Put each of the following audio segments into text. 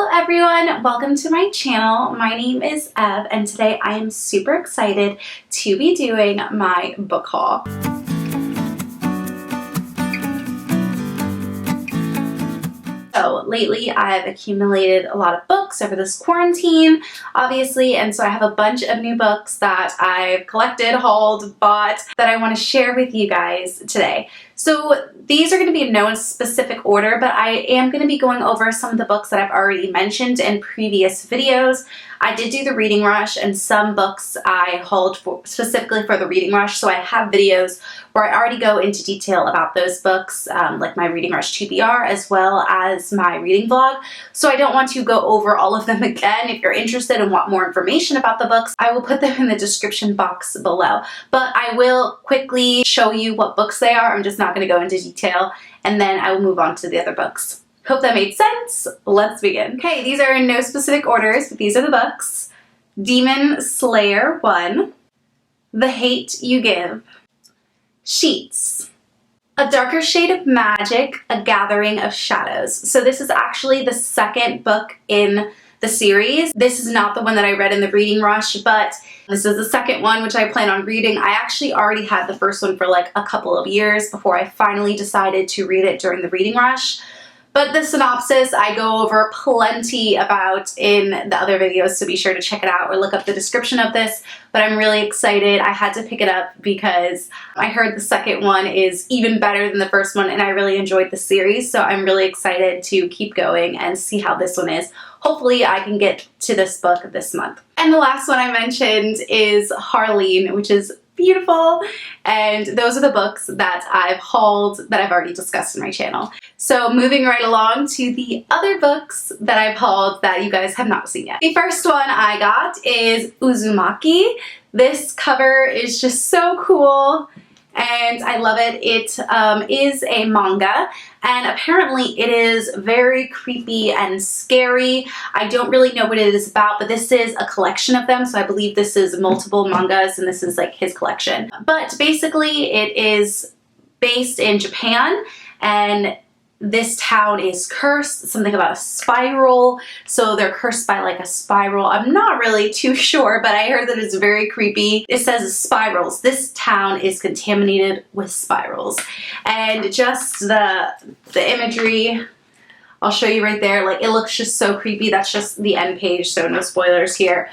Hello everyone, welcome to my channel. My name is Ev and today I am super excited to be doing my book haul. So lately I've accumulated a lot of books over this quarantine, obviously, and so I have a bunch of new books that I've collected, hauled, bought, that I want to share with you guys today. So these are going to be in no specific order, but I am going to be going over some of the books that I've already mentioned in previous videos. I did do the reading rush and some books I hauled specifically for the reading rush, so I have videos where I already go into detail about those books, like my reading rush TBR as well as my reading vlog. So I don't want to go over all of them again. If you're interested and want more information about the books, I will put them in the description box below. But I will quickly show you what books they are. I'm just not going to go into detail, and then I will move on to the other books. Hope that made sense. Let's begin. Okay, these are in no specific orders, but these are the books. Demon Slayer 1, The Hate You Give, Sheets, A Darker Shade of Magic, A Gathering of Shadows. So this is actually the second book in the series. This is not the one that I read in the reading rush, but this is the second one which I plan on reading. I actually already had the first one for like a couple of years before I finally decided to read it during the reading rush. But the synopsis I go over plenty about in the other videos, so be sure to check it out or look up the description of this. But I'm really excited. I had to pick it up because I heard the second one is even better than the first one and I really enjoyed the series. So I'm really excited to keep going and see how this one is. Hopefully I can get to this book this month. And the last one I mentioned is Harleen, which is beautiful, and those are the books that I've hauled that I've already discussed in my channel. So moving right along to the other books that I've hauled that you guys have not seen yet. The first one I got is Uzumaki. This cover is just so cool and I love it. It is a manga, and apparently it is very creepy and scary. I don't really know what it is about, but this is a collection of them, so I believe this is multiple mangas and this is like his collection. But basically it is based in Japan, and this town is cursed, something about a spiral, so they're cursed by like a spiral. I'm not really too sure, but I heard that it's very creepy. It says spirals. This town is contaminated with spirals, and just the imagery, I'll show you right there, like it looks just so creepy. That's just the end page, so no spoilers here.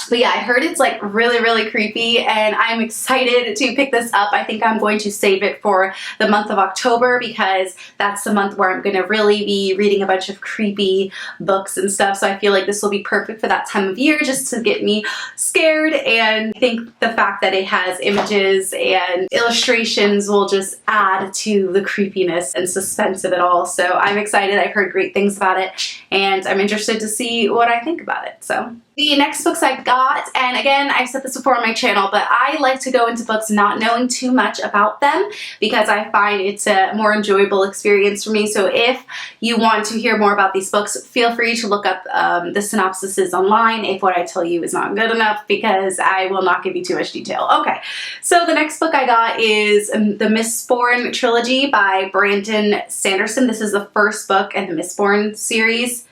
But yeah, I heard it's like really creepy and I'm excited to pick this up. I think I'm going to save it for the month of October because that's the month where I'm going to really be reading a bunch of creepy books and stuff. So I feel like this will be perfect for that time of year just to get me scared, and I think the fact that it has images and illustrations will just add to the creepiness and suspense of it all. So I'm excited. I've heard great things about it and I'm interested to see what I think about it. So the next books I got, and again, I've said this before on my channel, but I like to go into books not knowing too much about them because I find it's a more enjoyable experience for me. So if you want to hear more about these books, feel free to look up the synopsises online if what I tell you is not good enough, because I will not give you too much detail. Okay, so the next book I got is the Mistborn trilogy by Brandon Sanderson. This is the first book in the Mistborn series.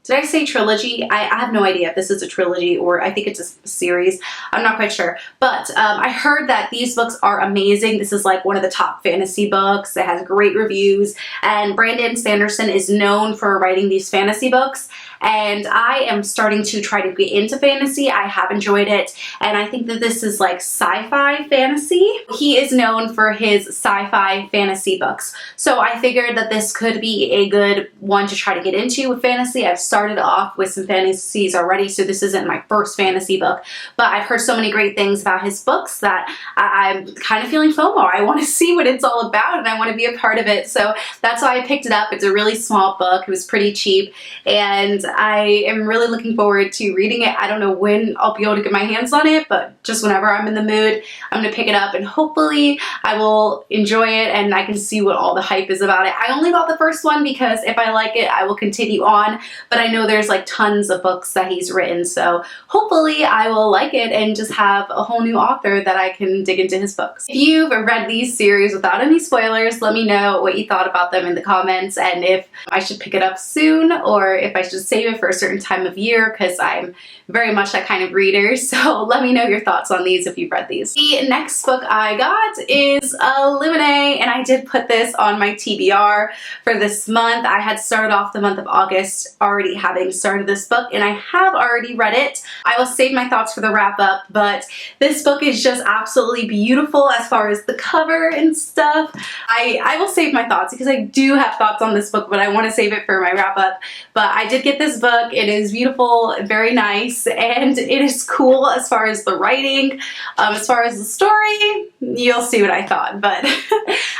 Did I say trilogy? I have no idea if this is a trilogy or I think it's a series. I'm not quite sure. But I heard that these books are amazing. This is like one of the top fantasy books. It has great reviews. And Brandon Sanderson is known for writing these fantasy books. And I am starting to try to get into fantasy. I have enjoyed it. And I think that this is like sci-fi fantasy. He is known for his sci-fi fantasy books. So I figured that this could be a good one to try to get into with fantasy. I've started off with some fantasies already, so this isn't my first fantasy book. But I've heard so many great things about his books that I'm kind of feeling FOMO. I want to see what it's all about and I want to be a part of it. So that's why I picked it up. It's a really small book. It was pretty cheap. And I am really looking forward to reading it. I don't know when I'll be able to get my hands on it, but just whenever I'm in the mood, I'm gonna pick it up and hopefully I will enjoy it and I can see what all the hype is about it. I only bought the first one because if I like it, I will continue on, but I know there's like tons of books that he's written, so hopefully I will like it and just have a whole new author that I can dig into his books. If you've read these series without any spoilers, let me know what you thought about them in the comments and if I should pick it up soon or if I should save it for a certain time of year, because I'm very much that kind of reader. So let me know your thoughts on these if you've read these. The next book I got is Illuminae, and I did put this on my TBR for this month. I had started off the month of August already having started this book, and I have already read it. I will save my thoughts for the wrap up, but this book is just absolutely beautiful as far as the cover and stuff. I will save my thoughts because I do have thoughts on this book, but I want to save it for my wrap up. But I did get this book. It is beautiful, very nice, and it is cool as far as the writing. As far as the story, you'll see what I thought, but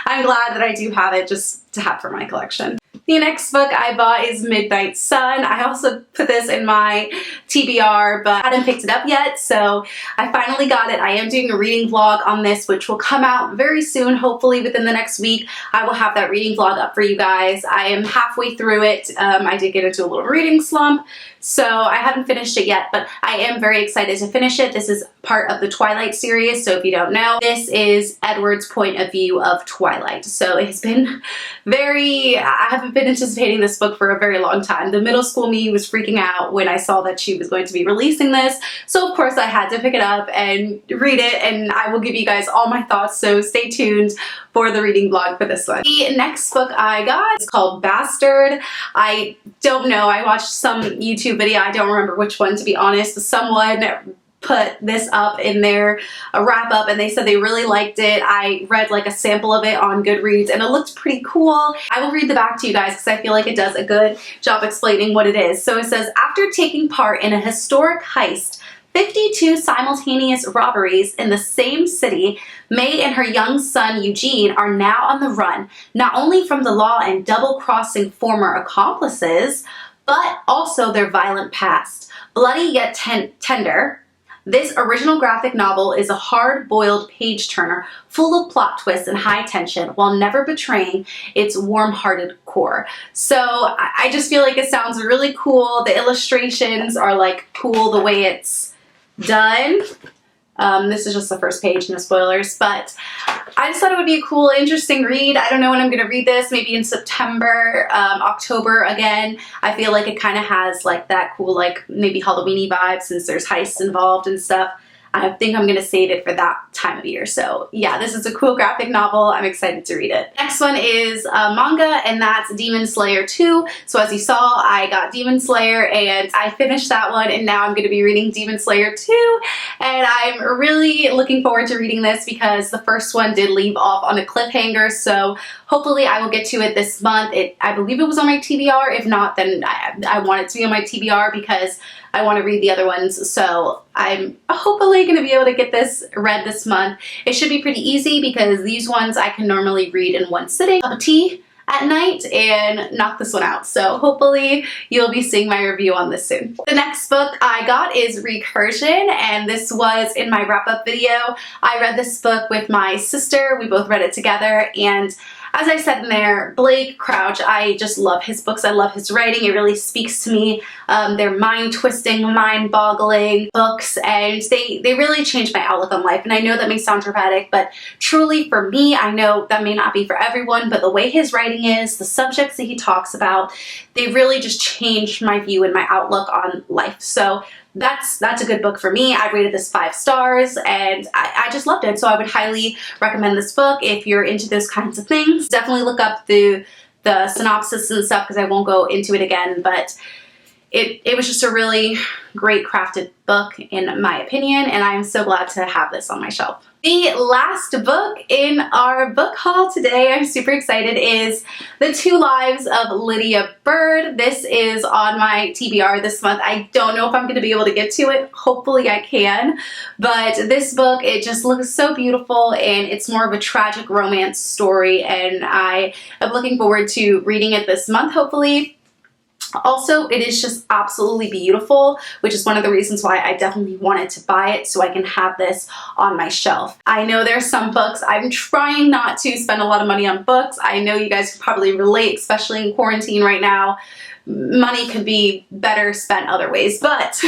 I'm glad that I do have it just to have for my collection. The next book I bought is Midnight Sun. I also put this in my TBR, but I hadn't picked it up yet, so I finally got it. I am doing a reading vlog on this, which will come out very soon, hopefully within the next week. I will have that reading vlog up for you guys. I am halfway through it. I did get into a little reading slump, so I haven't finished it yet, but I am very excited to finish it. This is part of the Twilight series, so if you don't know, this is Edward's point of view of Twilight. So it's been I haven't been anticipating this book for a very long time. The middle school me was freaking out when I saw that she was going to be releasing this, so of course I had to pick it up and read it, and I will give you guys all my thoughts, so stay tuned for the reading vlog for this one. The next book I got is called Bastard. I don't know, I watched some YouTube video, I don't remember which one to be honest. Someone put this up in their wrap up and they said they really liked it. I read like a sample of it on Goodreads and it looked pretty cool. I will read the back to you guys because I feel like it does a good job explaining what it is. So it says, after taking part in a historic heist, 52 simultaneous robberies in the same city, May and her young son Eugene are now on the run, not only from the law and double-crossing former accomplices, but also their violent past. Bloody yet tender, this original graphic novel is a hard-boiled page-turner full of plot twists and high tension while never betraying its warm-hearted core. So I just feel like it sounds really cool. The illustrations are like cool the way it's done. This is just the first page, no spoilers, but I just thought it would be a cool, interesting read. I don't know when I'm going to read this, maybe in September, October again. I feel like it kind of has like that cool, like maybe Halloween-y vibe since there's heists involved and stuff. I think I'm going to save it for that time of year. So yeah, this is a cool graphic novel. I'm excited to read it. Next one is manga, and that's Demon Slayer 2. So as you saw, I got Demon Slayer and I finished that one, and now I'm going to be reading Demon Slayer 2. And I'm really looking forward to reading this because the first one did leave off on a cliffhanger. So hopefully I will get to it this month. I believe it was on my TBR. If not, then I want it to be on my TBR because I want to read the other ones, so I'm hopefully going to be able to get this read this month. It should be pretty easy because these ones I can normally read in one sitting, cup of tea at night, and knock this one out. So hopefully you'll be seeing my review on this soon. The next book I got is Recursion, and this was in my wrap-up video. I read this book with my sister. We both read it together, and as I said in there, Blake Crouch, I just love his books. I love his writing. It really speaks to me. They're mind-twisting, mind-boggling books, and they really changed my outlook on life. And I know that may sound dramatic, but truly for me, I know that may not be for everyone, but the way his writing is, the subjects that he talks about, they really just changed my view and my outlook on life. So that's a good book for me. I rated this 5 stars and I just loved it. So I would highly recommend this book if you're into those kinds of things. Definitely look up the synopsis and stuff because I won't go into it again, but it was just a really great crafted book in my opinion, and I'm so glad to have this on my shelf. The last book in our book haul today, I'm super excited, is The Two Lives of Lydia Bird. This is on my TBR this month. I don't know if I'm going to be able to get to it. Hopefully I can. But this book, it just looks so beautiful, and it's more of a tragic romance story, and I am looking forward to reading it this month, hopefully. Also, it is just absolutely beautiful, which is one of the reasons why I definitely wanted to buy it so I can have this on my shelf. I know there's some books, I'm trying not to spend a lot of money on books. I know you guys can probably relate, especially in quarantine right now. Money could be better spent other ways, but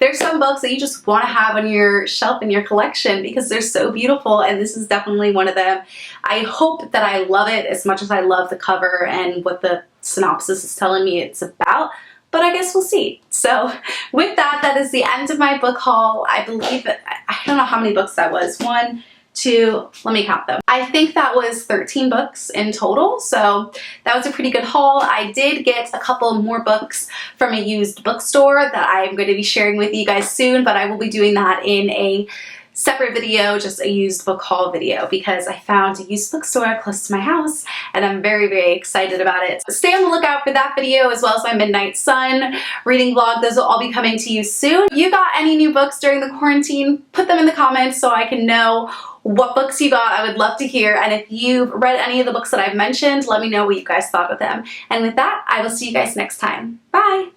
there's some books that you just want to have on your shelf in your collection because they're so beautiful, and this is definitely one of them. I hope that I love it as much as I love the cover and what the synopsis is telling me it's about, but I guess we'll see. So with that, that is the end of my book haul. I believe, I don't know how many books that was. 1, 2, let me count them. I think that was 13 books in total, so that was a pretty good haul. I did get a couple more books from a used bookstore that I'm going to be sharing with you guys soon, but I will be doing that in a separate video, just a used book haul video, because I found a used bookstore close to my house and I'm very, very excited about it. Stay on the lookout for that video as well as my Midnight Sun reading vlog. Those will all be coming to you soon. If you got any new books during the quarantine, put them in the comments so I can know what books you got. I would love to hear. And if you've read any of the books that I've mentioned, let me know what you guys thought of them. And with that, I will see you guys next time. Bye!